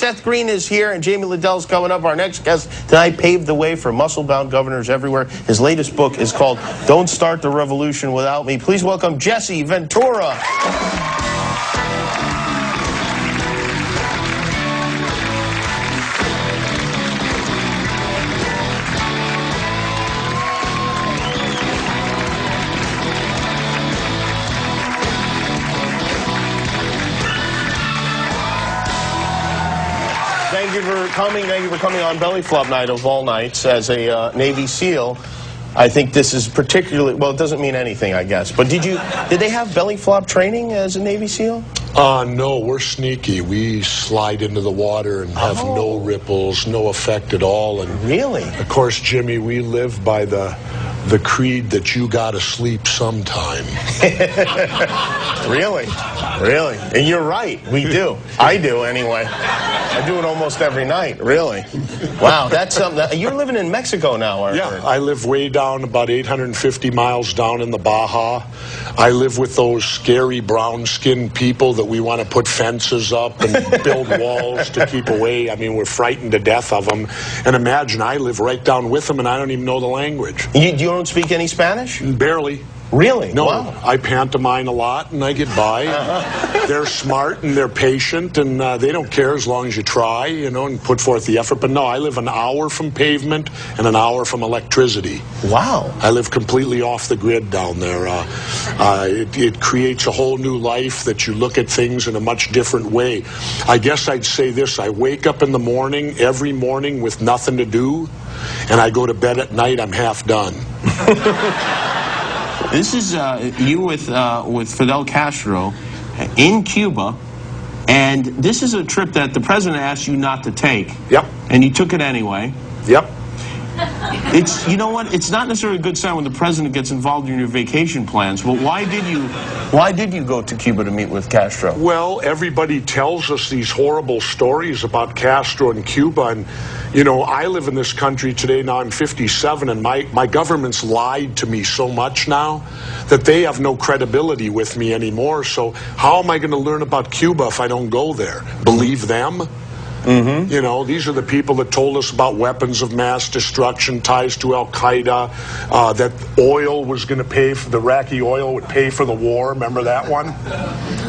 Seth Green is here, and Jamie Liddell's coming up. Our next guest tonight paved the way for muscle-bound governors everywhere. His latest book is called Don't Start the Revolution Without Me. Please welcome Jesse Ventura. Thank you for coming. Thank you for coming on Belly Flop Night of all nights as a Navy SEAL. I think this is particularly, well, it doesn't mean anything, I guess. But did they have belly flop training as a Navy SEAL? No, we're sneaky. We slide into the water and have no ripples, no effect at all. And really? Of course, Jimmy, we live by the creed that you gotta sleep sometime. Really? Really? And you're right, we do. I do, anyway. I do it almost every night, really. Wow, that's something. You're living in Mexico now, aren't you? Yeah, I live way down, about 850 miles down in the Baja. I live with those scary brown-skinned people that we want to put fences up and build walls to keep away. I mean, we're frightened to death of them. And imagine, I live right down with them, and I don't even know the language. You don't speak any Spanish? Barely. Really? No, wow. I pantomime a lot, and I get by. They're smart, and they're patient, and they don't care as long as you try, you know, and put forth the effort. But no, I live an hour from pavement and an hour from electricity. Wow. I live completely off the grid down there. It creates a whole new life that you look at things in a much different way. I guess I'd say this. I wake up in the morning, every morning, with nothing to do, and I go to bed at night, I'm half done. This is you with Fidel Castro in Cuba, and this is a trip that the president asked you not to take. Yep. And you took it anyway. Yep. It's, you know what? It's not necessarily a good sign when the president gets involved in your vacation plans. But why did you go to Cuba to meet with Castro? Well, everybody tells us these horrible stories about Castro and Cuba, and you know, I live in this country today. Now I'm 57, and my government's lied to me so much now that they have no credibility with me anymore. So how am I going to learn about Cuba if I don't go there? Believe them? Mm-hmm. You know, these are the people that told us about weapons of mass destruction, ties to Al-Qaeda, that oil was going to pay for, the Iraqi oil would pay for the war. Remember that one?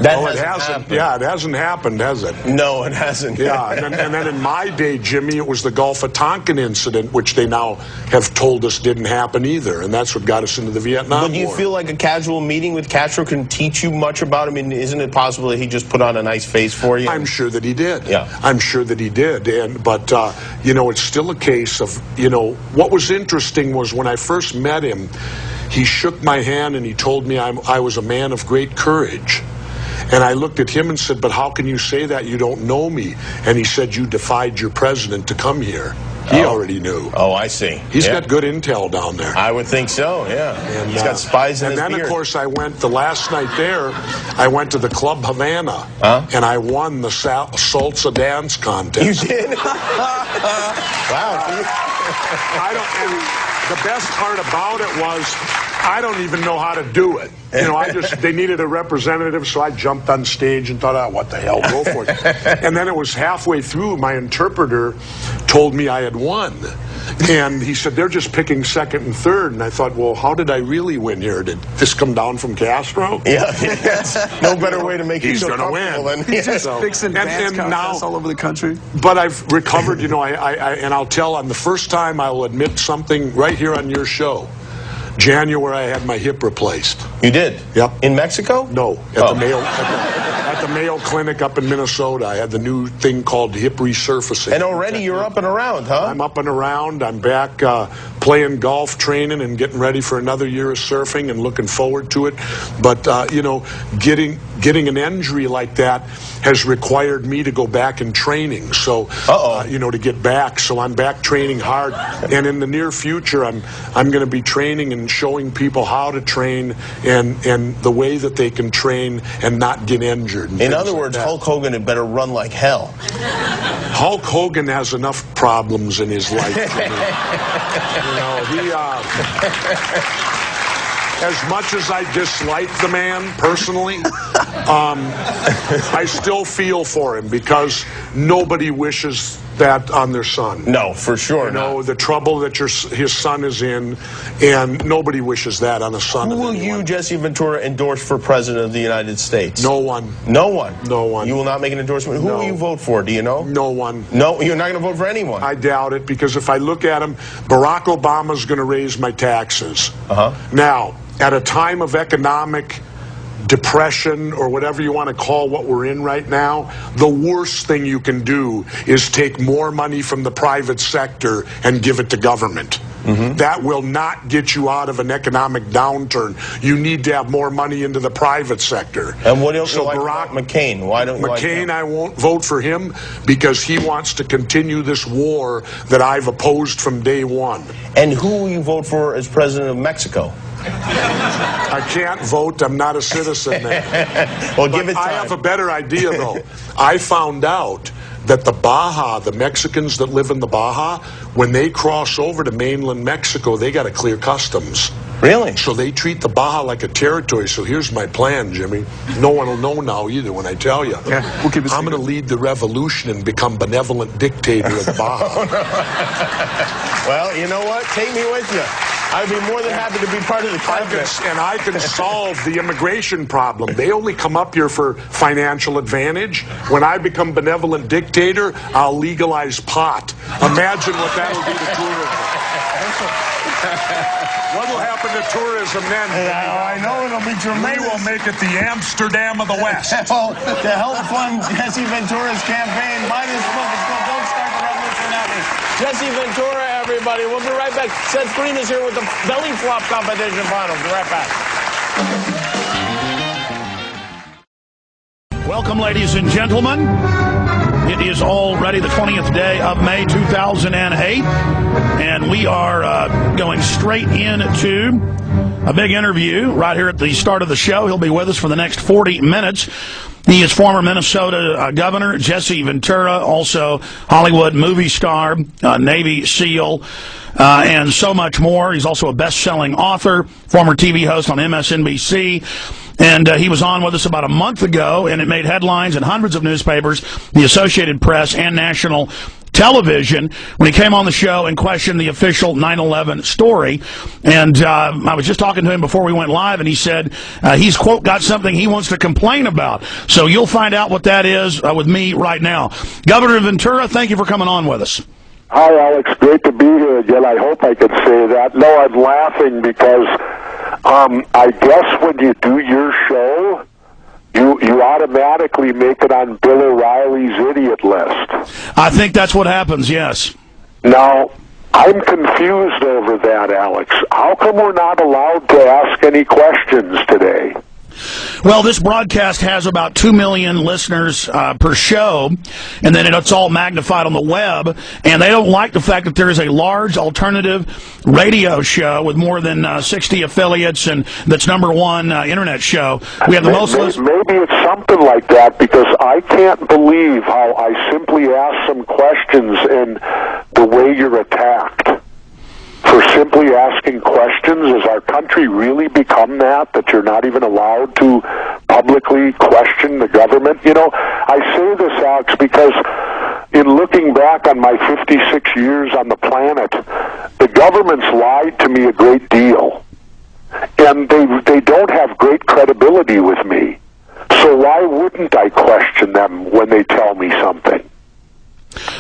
It hasn't. Yeah, it hasn't happened, has it? No, it hasn't. Yeah, and then in my day, Jimmy, it was the Gulf of Tonkin incident, which they now have told us didn't happen either, and that's what got us into the Vietnam War. But do you feel like a casual meeting with Castro can teach you much about him? I mean, isn't it possible that he just put on a nice face for you? I'm sure that he did. Yeah. I'm sure that he did, but you know, it's still a case of, you know, what was interesting was when I first met him, he shook my hand and he told me I was a man of great courage. And I looked at him and said, but how can you say that? You don't know me. And he said, you defied your president to come here. He already knew. Oh, I see. He's got good intel down there. I would think so, yeah. And he's got spies in his beard. And then, of course, I went, the last night there, I went to the Club Havana, and I won the salsa dance contest. You did? Wow. And the best part about it was, I don't even know how to do it. You know, they needed a representative, so I jumped on stage and thought, what the hell, go for it. And then it was halfway through, my interpreter told me I had won. And he said, they're just picking second and third. And I thought, well, how did I really win here? Did this come down from Castro? Yeah, no better way to make you feel comfortable than he's just fixing dance contests all over the country. But I've recovered, you know, and I'll tell on the first time I will admit something right here on your show. January, I had my hip replaced. You did? Yep. In Mexico? No, at the Mayo Clinic up in Minnesota. I had the new thing called hip resurfacing. And already you're up and around, huh? I'm up and around. I'm back playing golf, training, and getting ready for another year of surfing and looking forward to it. But, you know, getting an injury like that has required me to go back in training. So, you know, to get back. So I'm back training hard. And in the near future, I'm going to be training and showing people how to train and the way that they can train and not get injured. In other words, Hulk Hogan had better run like hell. Hulk Hogan has enough problems in his life. You know, as much as I dislike the man personally, I still feel for him because nobody wishes that on their son. No, for sure. You know, the trouble that his son is in, and nobody wishes that on a son. Who will you, Jesse Ventura, endorse for president of the United States? No one. No one? No one. You will not make an endorsement? Who will you vote for? Do you know? No one. No, you're not going to vote for anyone? I doubt it, because if I look at him, Barack Obama's going to raise my taxes. Now, at a time of economic depression, or whatever you want to call what we're in right now, the worst thing you can do is take more money from the private sector and give it to government. That will not get you out of an economic downturn. You need to have more money into the private sector. And what else do you like about McCain? Why don't you like him? McCain, I won't vote for him because he wants to continue this war that I've opposed from day one. And who will you vote for as president of Mexico? I can't vote. I'm not a citizen there. Well, give it time. I have a better idea, though. I found out that the Baja, the Mexicans that live in the Baja, when they cross over to mainland Mexico, they got to clear customs. Really? So they treat the Baja like a territory. So here's my plan, Jimmy. No one will know now either when I tell you. Yeah, we'll keep it I'm going to lead the revolution and become benevolent dictator of the Baja. Well, you know what? Take me with you. I'd be more than happy to be part of the cabinet. And I can solve the immigration problem. They only come up here for financial advantage. When I become benevolent dictator, I'll legalize pot. Imagine what that'll do to tourism. What will happen to tourism then? I know it'll be tremendous. We will make it the Amsterdam of the West. Well, to help fund Jesse Ventura's campaign, buy this book. It's called Don't Start the Revolution Without Me. Jesse Ventura, everybody. We'll be right back. Seth Green is here with the belly flop competition finals. Be right back. Welcome, ladies and gentlemen. It is already the 20th day of May 2008, and we are going straight into a big interview right here at the start of the show. He'll be with us for the next 40 minutes. He is former Minnesota Governor Jesse Ventura, also Hollywood movie star, Navy SEAL, and so much more. He's also a best-selling author, former TV host on MSNBC. And he was on with us about a month ago, and it made headlines in hundreds of newspapers, the Associated Press, and national television when he came on the show and questioned the official 9/11 story. And I was just talking to him before we went live, and he said he's, quote, got something he wants to complain about. So you'll find out what that is with me right now. Governor Ventura, thank you for coming on with us. Hi, Alex. Great to be here again. I hope I could say that. No, I'm laughing because I guess when you do your show, you automatically make it on Bill O'Reilly's idiot list. I think that's what happens, yes. Now, I'm confused over that, Alex. How come we're not allowed to ask any questions today? Well, this broadcast has about 2 million listeners per show, and then it's all magnified on the web, and they don't like the fact that there is a large alternative radio show with more than 60 affiliates, and that's #1 internet show. We have the most listeners. Maybe it's something like that, because I can't believe how I simply ask some questions and the way you're attacked. For simply asking questions? Has our country really become that you're not even allowed to publicly question the government? You know, I say this, Alex, because in looking back on my 56 years on the planet, the government's lied to me a great deal. And they don't have great credibility with me. So why wouldn't I question them when they tell me something?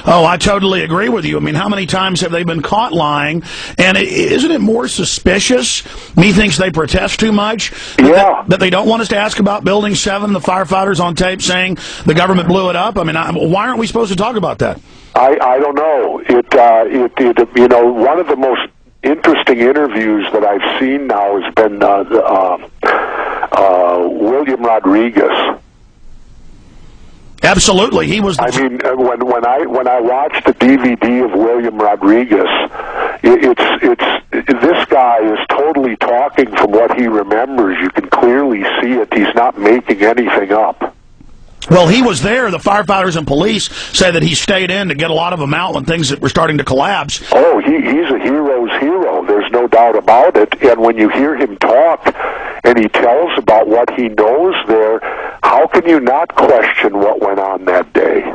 Oh, I totally agree with you. I mean, how many times have they been caught lying? And isn't it more suspicious? Methinks they protest too much. Yeah. That they don't want us to ask about Building 7, the firefighters on tape saying the government blew it up. I mean, why aren't we supposed to talk about that? I don't know. You know, one of the most interesting interviews that I've seen now has been William Rodriguez. Absolutely, he was. I mean, when I watched the DVD of William Rodriguez, this guy is totally talking from what he remembers. You can clearly see it. He's not making anything up. Well, he was there. The firefighters and police say that he stayed in to get a lot of them out when things were starting to collapse. Oh, he's a hero's hero. There's no doubt about it. And when you hear him talk and he tells about what he knows there, how can you not question what went on that day?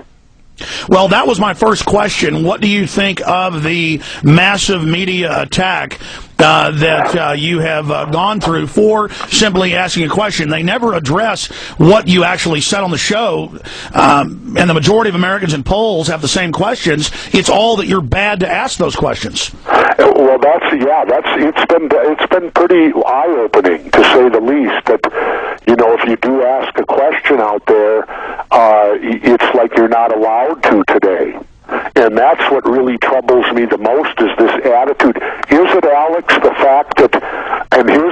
Well, that was my first question. What do you think of the massive media attack that you have gone through for simply asking a question? They never address what you actually said on the show, and the majority of Americans in polls have the same questions. It's all that you're bad to ask those questions. Well, it's been pretty eye-opening, to say the least, that, you know, if you do ask a question out there, it's like you're not allowed to today. And that's what really troubles me the most, is this attitude. Is it, Alex, the fact that, and here's